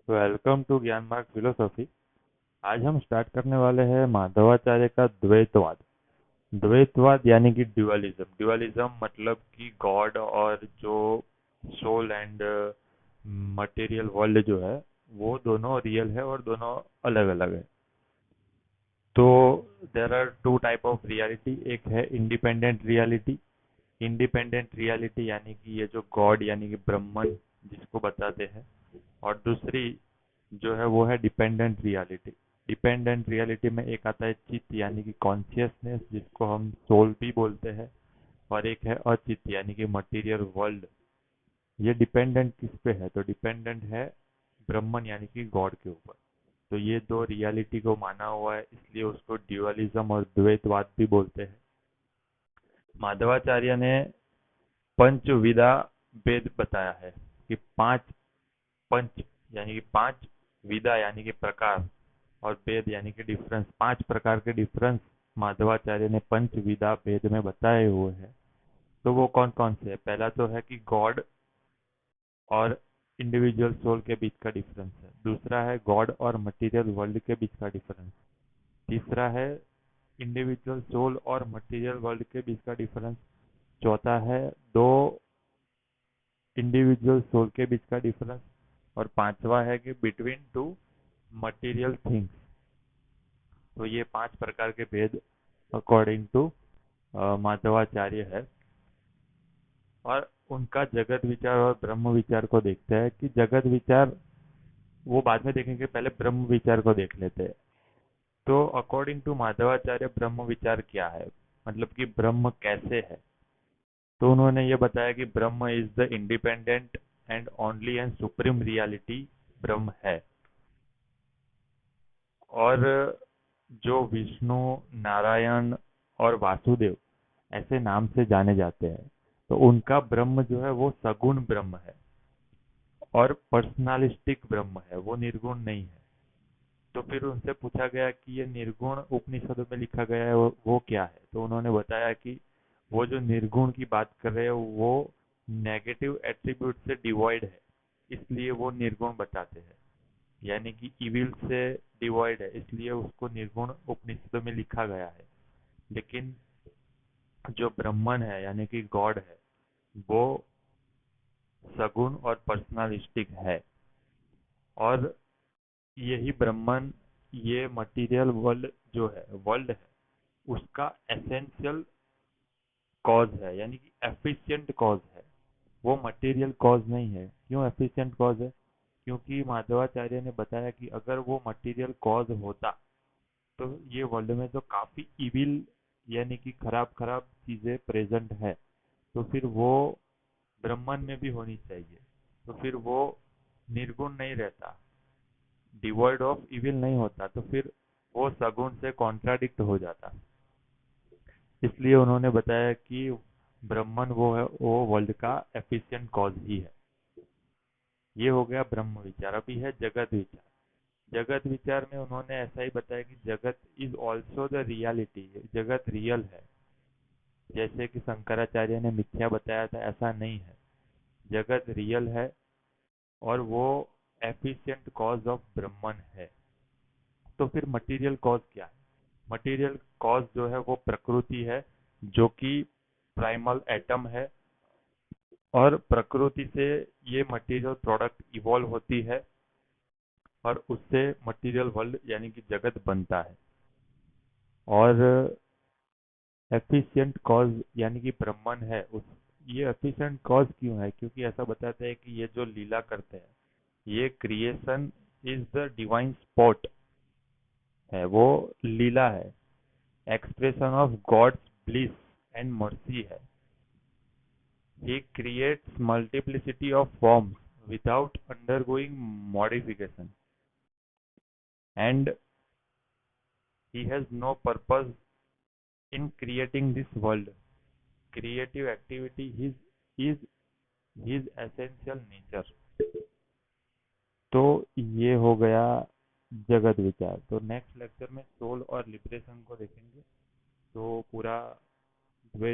Welcome to ज्ञान मार्ग philosophy. आज हम स्टार्ट करने वाले हैं माधवाचार्य का द्वैतवाद। द्वैतवाद यानी कि ड्युअलिज्म। ड्युअलिज्म मतलब कि गॉड और जो सोल एंड मटेरियल वर्ल्ड जो है वो दोनों रियल है और दोनों अलग अलग है। तो there are two type of reality. एक है इंडिपेंडेंट रियलिटी। इंडिपेंडेंट रियलिटी यानी कि ये जो गॉड यानी कि ब्रह्मन जिसको बताते हैं, और दूसरी जो है वो है डिपेंडेंट रियलिटी। डिपेंडेंट रियलिटी में एक आता है चित्त यानी कि कॉन्शियसनेस जिसको हम सोल भी बोलते हैं, और एक है अचित्त यानी कि मटेरियल वर्ल्ड। ये डिपेंडेंट किस पे है? तो डिपेंडेंट है ब्रह्मन यानी कि गॉड के ऊपर। तो ये दो रियलिटी को माना हुआ है, इसलिए उसको ड्युअलिज्म और द्वैतवाद भी बोलते हैं। माधवाचार्य ने पंचविदा भेद बताया है कि पांच पंच यानी कि पांच विदा यानी कि प्रकार, और भेद यानी कि डिफरेंस। पांच प्रकार के डिफरेंस माधवाचार्य ने पंच विदा भेद में बताए हुए हैं। तो वो कौन कौन से है? पहला तो है कि गॉड और इंडिविजुअल सोल के बीच का डिफरेंस है। दूसरा है गॉड और मटेरियल वर्ल्ड के बीच का डिफरेंस। तीसरा है इंडिविजुअल सोल और मटेरियल वर्ल्ड के बीच का डिफरेंस। चौथा है दो इंडिविजुअल सोल के बीच का डिफरेंस। और पांचवा है कि बिटवीन टू मटेरियल थिंग्स। तो ये पांच प्रकार के भेद अकॉर्डिंग टू माधवाचार्य है। और उनका जगत विचार और ब्रह्म विचार को देखते हैं कि जगत विचार वो बाद में देखेंगे, पहले ब्रह्म विचार को देख लेते हैं। तो अकॉर्डिंग टू माधवाचार्य ब्रह्म विचार क्या है, मतलब कि ब्रह्म कैसे है? तो उन्होंने ये बताया कि ब्रह्म is the independent and only and supreme reality. ब्रह्म है। और जो विष्णु, नारायण और वासुदेव ऐसे नाम से जाने जाते हैं, तो उनका ब्रह्म जो है वो सगुण ब्रह्म है और पर्सनालिस्टिक ब्रह्म है, वो निर्गुण नहीं है। तो फिर उनसे पूछा गया कि ये निर्गुण उपनिषदों में लिखा गया है वो क्या है? तो उन्होंने बताया कि वो जो निर्गुण की बात कर रहे हैं वो नेगेटिव एट्रीब्यूट से डिवॉइड है, इसलिए वो निर्गुण बताते हैं। यानी कि इविल से डिवॉइड है, इसलिए उसको निर्गुण उपनिषदों में लिखा गया है। लेकिन जो ब्रह्मन है यानी कि गॉड है, वो सगुण और पर्सनालिस्टिक है। और यही ब्रह्मन, ये मटेरियल वर्ल्ड जो है, वर्ल्ड है, उसका एसेंशियल कॉज है, यानी कि एफिशिएंट कॉज है। वो मटेरियल कॉज नहीं है। क्यों एफिशिएंट कॉज है? क्योंकि माधवाचार्य ने बताया कि अगर वो मटेरियल कॉज होता तो ये वर्ल्ड में तो काफी इविल यानी कि खराब खराब चीजें प्रेजेंट है, तो फिर वो ब्रह्मन में भी होनी चाहिए। तो फिर वो निर्गुण नहीं रहता, डिवॉइड ऑफ इविल नहीं होता, तो फिर वो सगुण से कॉन्ट्राडिक्ट हो जाता। इसलिए उन्होंने बताया कि ब्रह्मन वो है, वो वर्ल्ड का एफिशिएंट कॉज ही है। ये हो गया ब्रह्म विचार। अभी है जगत विचार। जगत विचार में उन्होंने ऐसा ही बताया कि जगत इज ऑल्सो द रियलिटी। जगत रियल है। जैसे कि शंकराचार्य ने मिथ्या बताया था, ऐसा नहीं है। जगत रियल है और वो एफिशिएंट कॉज ऑफ ब्रह्मन है। तो फिर मटेरियल कॉज क्या है? मटेरियल कॉज जो है वो प्रकृति है, जो कि प्राइमल एटम है। और प्रकृति से ये मटेरियल प्रोडक्ट इवॉल्व होती है और उससे मटेरियल वर्ल्ड यानी कि जगत बनता है। और एफिशिएंट कॉज यानी कि ब्रह्मन है उस, ये एफिशिएंट कॉज क्यों है? क्योंकि ऐसा बताते हैं कि ये जो लीला करते हैं, ये creation is the divine spot है, वो लीला है, expression of God's bliss and mercy है। He creates multiplicity of forms without undergoing modification, and he has no purpose in creating this world. Creative activity is his essential nature। तो ये हो गया जगत विचार। तो नेक्स्ट लेक्चर में soul और लिबरेशन को देखेंगे। तो पूरा द्वैत